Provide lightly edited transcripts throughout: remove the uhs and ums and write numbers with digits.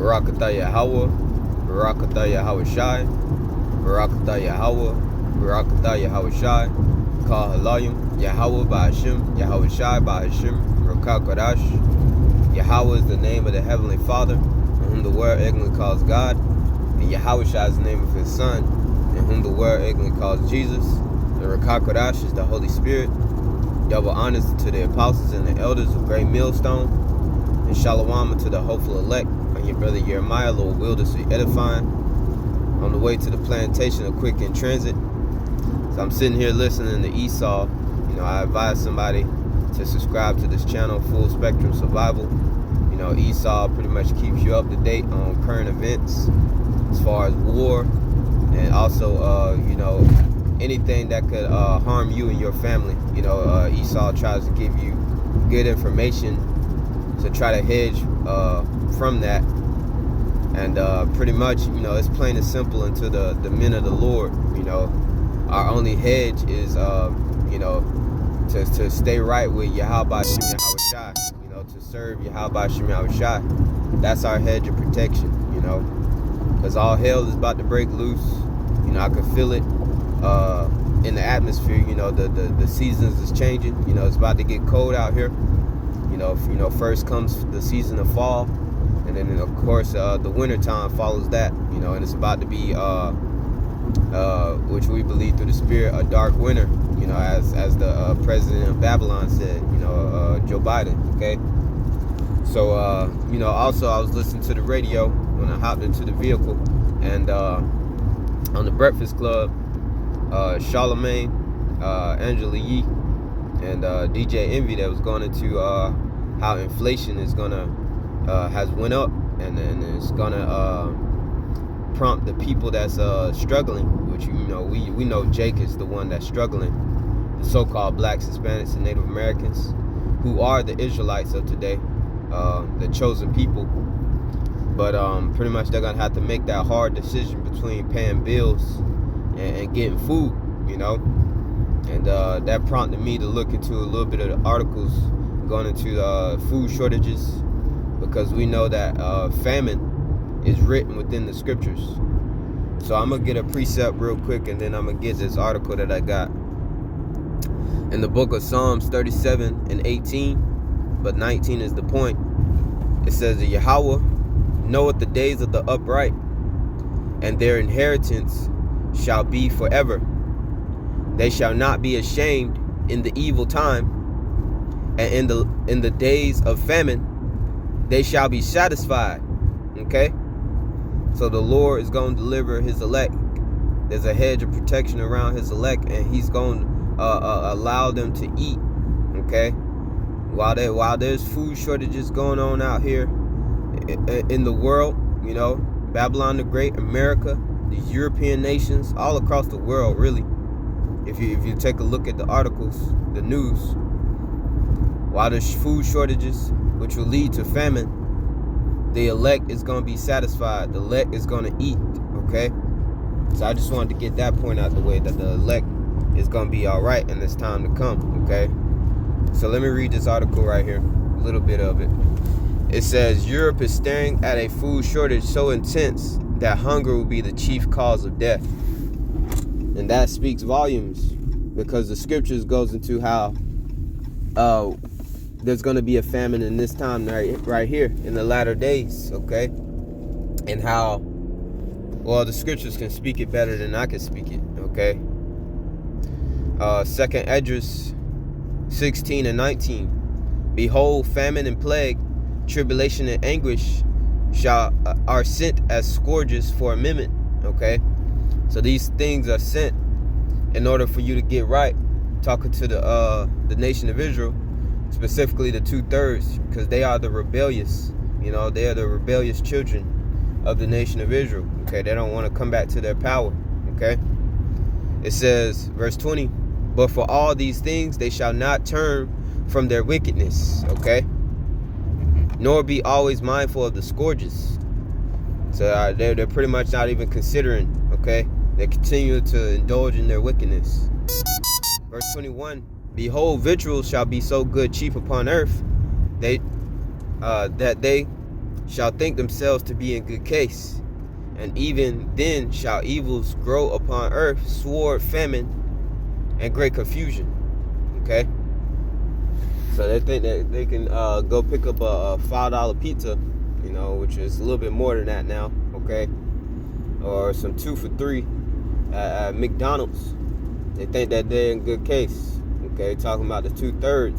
Barakatah Yahawah, Barakatah Yahawashi, Barakatah Yahawah, Barakatah Yahawashi, HALALYAM, YAHAWAH BAHASHAM, YAHAWASHI BAHASHAM, RAWCHAA QADASH. YAHAWAH is the name of the Heavenly Father, in whom the world ignorantly calls God, and YAHAWASHI is the name of His Son, in whom the world ignorantly calls Jesus. And RAWCHAA QADASH is the Holy Spirit. Double honors to the apostles and the elders of Great Millstone, and Shalawam to the hopeful elect, and your brother Jeremiah, Lord willed us to edifying, on the way to the plantation of quick Intransit. So I'm sitting here listening to Esau. You know, I advise somebody to subscribe to this channel, Full Spectrum Survival. You know, Esau pretty much keeps you up to date on current events as far as war, and also, you know, anything that could harm you and your family. You know, Esau tries to give you good information to try to hedge from that. And pretty much, you know, it's plain and simple unto the men of the Lord. You know, our only hedge is, you know, to stay right with YAHAWASHI, you know, to serve YAHAWASHI. That's our hedge of protection, you know, because all hell is about to break loose. You know, I can feel it in the atmosphere. You know, the seasons is changing. You know, it's about to get cold out here. You know, first comes the season of fall, and then of course the winter time follows that. You know, and it's about to be which we believe through the Spirit, a dark winter. You know, as the president of Babylon said. You know, Joe Biden. Okay. So you know, also I was listening to the radio when I hopped into the vehicle, and on the Breakfast Club, Charlemagne, Angela Yee, and DJ Envy, that was going into how inflation is gonna has went up, and it's gonna prompt the people that's struggling, which, you know, we know Jake is the one that's struggling, the so-called blacks, Hispanics, and Native Americans, who are the Israelites of today, the chosen people. But pretty much they're gonna have to make that hard decision between paying bills and getting food, you know. And that prompted me to look into a little bit of the articles going into food shortages, because we know that famine is written within the scriptures. So I'm gonna get a precept real quick, and then I'm gonna get this article that I got in the book of Psalms 37 and 18, but 19 is the point. It says that Yahawah knoweth the days of the upright, and their inheritance shall be forever. They shall not be ashamed in the evil time, and in the days of famine they shall be satisfied. Okay, so the Lord is going to deliver His elect. There's a hedge of protection around His elect, and He's going to allow them to eat. Okay, while there's food shortages going on out here in the world, you know, Babylon the Great, America, these European nations, all across the world, really. If you take a look at the articles, the news, while there's food shortages, which will lead to famine, the elect is going to be satisfied. The elect is going to eat. Okay, so I just wanted to get that point out the way, that the elect is going to be all right in this time to come. Okay, so let me read this article right here, a little bit of it. It says, Europe is staring at a food shortage so intense that hunger will be the chief cause of death. And that speaks volumes, because the scriptures goes into how there's going to be a famine in this time right here in the latter days. Okay, and how, well, the scriptures can speak it better than I can speak it. Okay, 2nd Esdras 16 and 19. Behold, famine and plague, tribulation and anguish are sent as scourges for a minute. Okay, so these things are sent in order for you to get right. Talking to the nation of Israel, specifically the 2/3, because they are the rebellious. You know, they are the rebellious children of the nation of Israel. Okay, they don't want to come back to their power. Okay, it says, verse 20, but for all these things they shall not turn from their wickedness. Okay, nor be always mindful of the scourges. So they're pretty much not even considering. Okay, they continue to indulge in their wickedness. Verse 21, behold, victuals shall be so good cheap upon earth, that they shall think themselves to be in good case, and even then shall evils grow upon earth, sword, famine, and great confusion. Okay? So they think that they can go pick up a $5 pizza, you know, which is a little bit more than that now, okay? Or some 2 for $3 at McDonald's. They think that they're in good case, okay? Talking about the 2/3,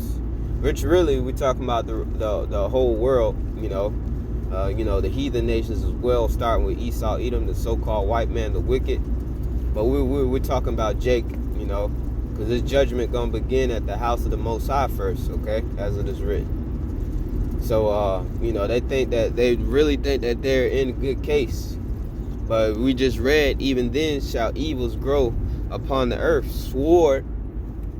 which really we're talking about the whole world, you know, the heathen nations as well, starting with Esau, Edom, the so-called white man, the wicked. But we're talking about Jake, you know, because this judgment gonna begin at the house of the Most High first, okay, as it is written. So, you know, they really think that they're in good case. But we just read, even then shall evils grow upon the earth, sword.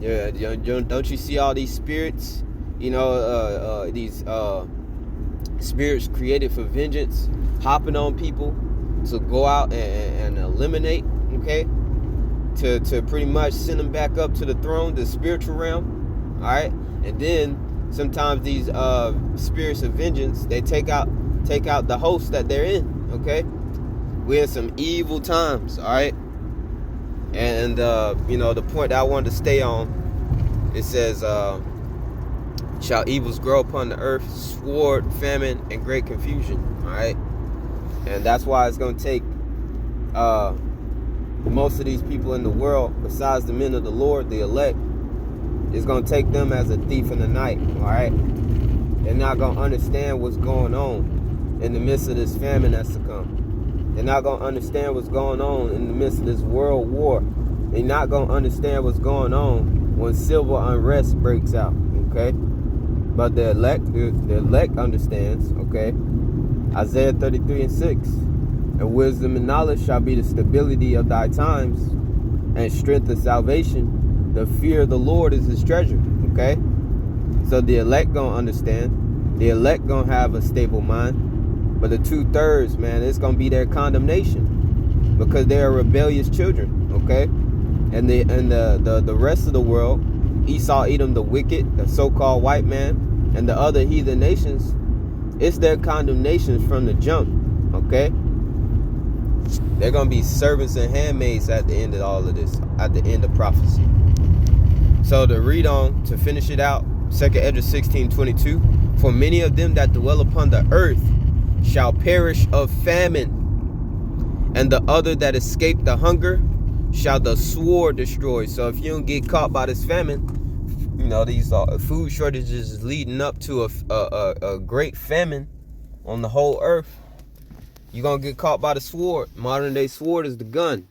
Yeah, don't you see all these spirits? You know, these spirits created for vengeance, hopping on people to go out and eliminate, okay? To pretty much send them back up to the throne, the spiritual realm, all right? And then sometimes these spirits of vengeance, they take out the host that they're in, okay? We're in some evil times, all right? And you know, the point that I wanted to stay on, it says, shall evils grow upon the earth, sword, famine, and great confusion, all right? And that's why it's going to take most of these people in the world, besides the men of the Lord, the elect, it's going to take them as a thief in the night, all right? They're not going to understand what's going on in the midst of this famine that's to come. They're not going to understand what's going on in the midst of this world war. They're not going to understand what's going on when civil unrest breaks out, okay? But the elect understands, okay? Isaiah 33:6. And wisdom and knowledge shall be the stability of thy times, and strength of salvation. The fear of the Lord is his treasure, okay? So the elect gonna understand. The elect gonna have a stable mind. But the 2/3, man, it's gonna be their condemnation, because they are rebellious children, okay? And the rest of the world, Esau, Edom, the wicked, the so-called white man, and the other heathen nations, it's their condemnation from the jump, okay? They're going to be servants and handmaids at the end of all of this, at the end of prophecy. So to read on, to finish it out, 2 Esdras 16:22, for many of them that dwell upon the earth shall perish of famine, and the other that escape the hunger shall the sword destroy. So if you don't get caught by this famine, you know, these food shortages is leading up to a great famine on the whole earth. You're going to get caught by the sword. Modern day sword is the gun.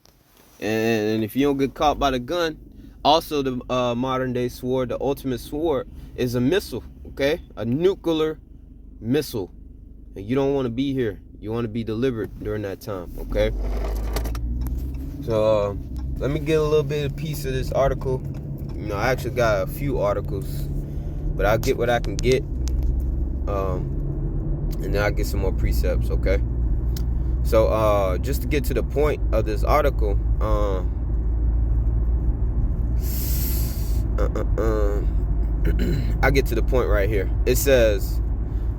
And if you don't get caught by the gun, also the modern day sword, the ultimate sword, is a missile, okay? A nuclear missile. And you don't want to be here. You want to be delivered during that time, okay? So let me get a little bit of piece of this article. You know, I actually got a few articles, but I'll get what I can get. And then I'll get some more precepts, okay? So just to get to the point of this article, I get to the point right here. It says,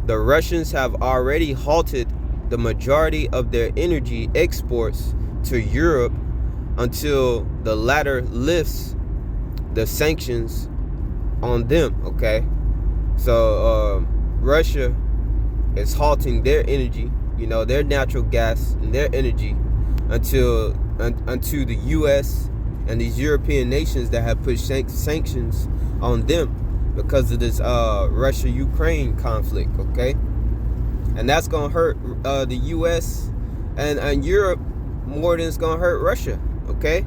the Russians have already halted the majority of their energy exports to Europe until the latter lifts the sanctions on them, okay? So Russia is halting their energy, you know, their natural gas and their energy until the U.S. and these European nations that have put sanctions on them because of this Russia-Ukraine conflict, okay? And that's gonna hurt the U.S. and Europe more than it's gonna hurt Russia, okay?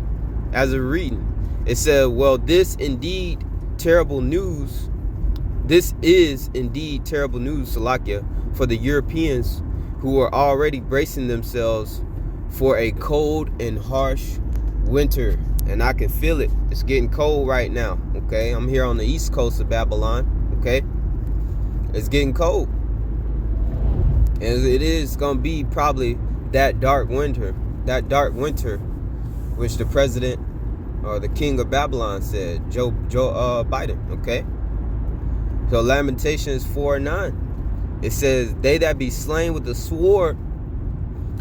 As a reading, it said, well, this is indeed terrible news, Salakia, for the Europeans who are already bracing themselves for a cold and harsh winter. And I can feel it. It's getting cold right now, okay? I'm here on the east coast of Babylon, okay? It's getting cold. And it is going to be probably that dark winter, which the president or the king of Babylon said, Joe Biden, okay? So Lamentations 4:9. It says, they that be slain with the sword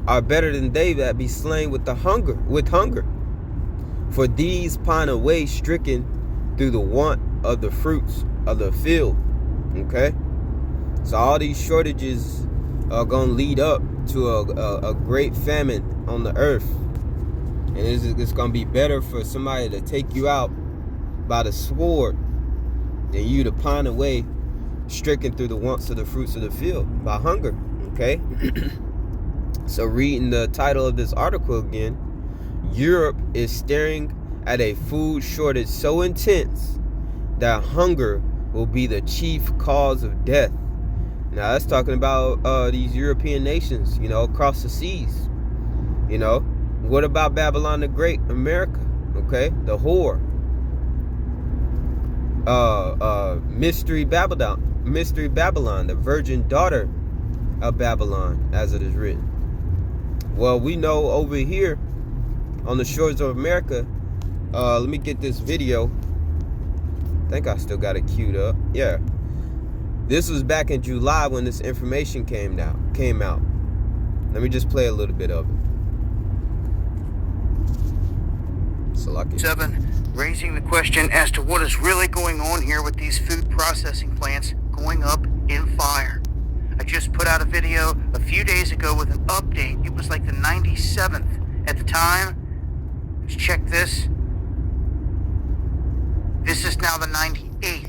are better than they that be slain with hunger. For these pine away stricken through the want of the fruits of the field. Okay? So all these shortages are going to lead up to a great famine on the earth. And it's going to be better for somebody to take you out by the sword than you to pine away stricken through the wants of the fruits of the field by hunger. Okay? So reading the title of this article again, Europe is staring at a food shortage so intense that hunger will be the chief cause of death. Now that's talking about these European nations, across the seas. What about Babylon the Great, America? Okay, the whore. Mystery Babylon, the virgin daughter of Babylon, as it is written. Well, we know over here on the shores of America, let me get this video. I think I still got it queued up. Yeah. This was back in July when this information came out. Let me just play a little bit of it. Salaki. 7, raising the question as to what is really going on here with these food processing plants going up in fire. I just put out a video a few days ago with an update. It was like the 97th at the time. Let's check this. This is now the 98th.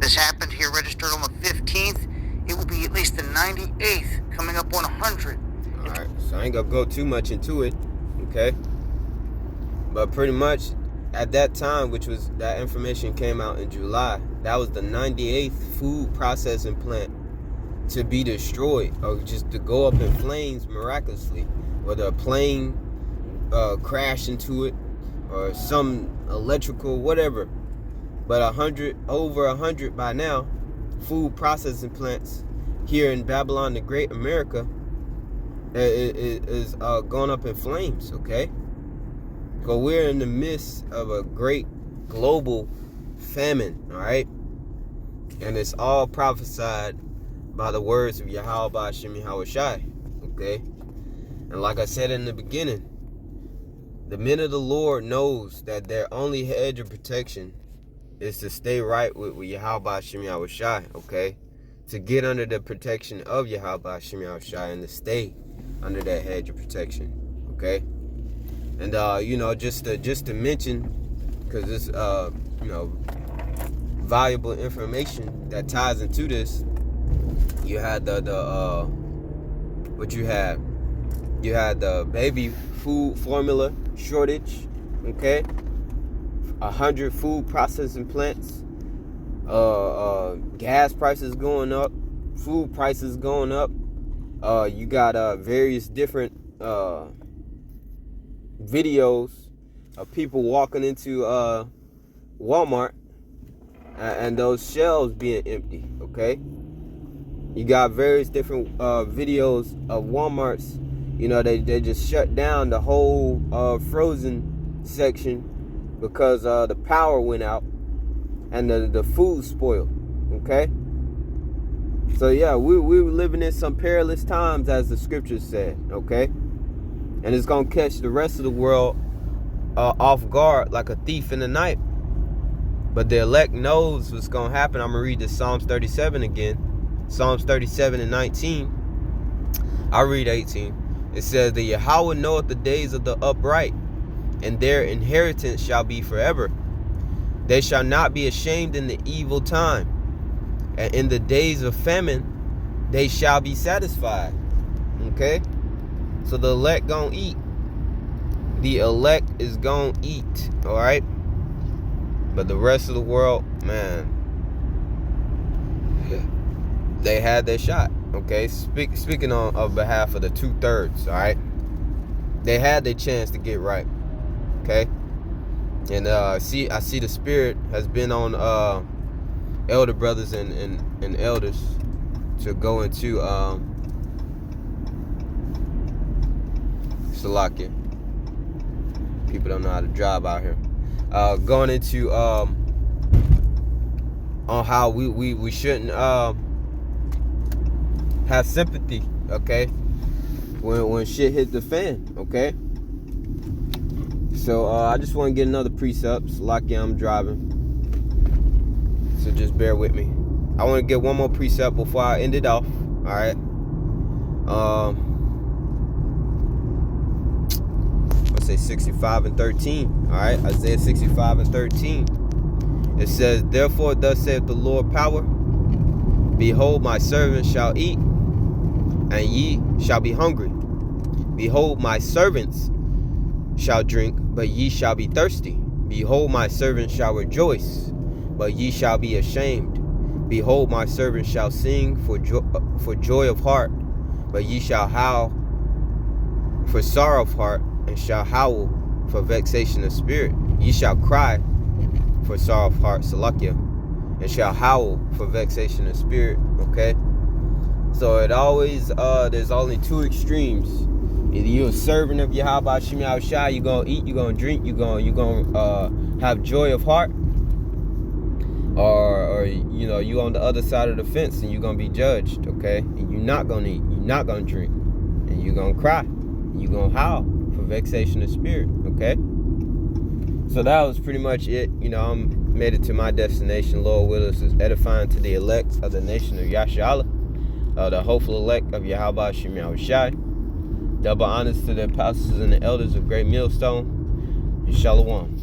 This happened here, registered on the 15th. It will be at least the 98th, coming up on 100. Alright, so I ain't gonna go too much into it, okay? But pretty much at that time, which was that information came out in July, that was the 98th food processing plant to be destroyed or just to go up in flames miraculously, whether a plane crashed into it or some electrical whatever. But over 100 by now food processing plants here in Babylon the Great, America, is going up in flames. Okay, so we're in the midst of a great global famine. All right, and it's all prophesied by the words of YAHAWASHI, YAHAWASHI. Okay, and like I said in the beginning, the men of the Lord knows that their only hedge of protection is to stay right with YAHAWASHI, YAHAWASHI. Okay, to get under the protection of YAHAWASHI, YAHAWASHI, and to stay under that hedge of protection. Okay, and just to mention, because this valuable information that ties into this. You had you had the baby food formula shortage. Okay, 100 food processing plants, gas prices going up, food prices going up. You got various different videos of people walking into Walmart and those shelves being empty. Okay, you got various different videos of Walmarts. They just shut down the whole frozen section because the power went out and the food spoiled. Okay, so yeah, we were living in some perilous times, as the scriptures said. Okay, and it's gonna catch the rest of the world off guard like a thief in the night. But the elect knows what's gonna happen. I'm gonna read the Psalms 37 again. Psalms 37 and 19. I'll read 18. It says, "The Yahweh knoweth the days of the upright, and their inheritance shall be forever. They shall not be ashamed in the evil time, and in the days of famine they shall be satisfied." Okay, so the elect gonna eat. The elect is gonna eat. All right, but the rest of the world, man, they had their shot. Okay, speaking on behalf of the 2/3. All right, they had their chance to get right. Okay, and I see the spirit has been on elder brothers and elders to go into Salakia. People don't know how to drive out here. Going into on how we shouldn't have sympathy, okay? When shit hit the fan, okay? So I just want to get another precept. Lucky I'm driving, so just bear with me. I want to get one more precept before I end it off. All right. Let's say 65 and 13. All right, Isaiah 65 and 13. It says, "Therefore, thus saith the Lord power. Behold, my servants shall eat, and ye shall be hungry. Behold, my servants shall drink, but ye shall be thirsty. Behold, my servants shall rejoice, but ye shall be ashamed. Behold, my servants shall sing for joy of heart, but ye shall howl for sorrow of heart, and shall howl for vexation of spirit. Ye shall cry for sorrow of heart, Salakia, and shall howl for vexation of spirit." Okay? So it always, there's only two extremes. Either you're a servant of YAHAWASHI, you're going to eat, you're going to drink, you're going to have joy of heart. Or you know, you on the other side of the fence and you're going to be judged, okay? And you're not going to eat, you're not going to drink, and you're going to cry, and you're going to howl for vexation of spirit, okay? So that was pretty much it. You know, I'm made it to my destination. Lord Willis is edifying to the elect of the nation of YASHARAHLA, the hopeful elect of YAHAWASHI. Double honors to the apostles and the elders of Great Millstone. And Shalawam.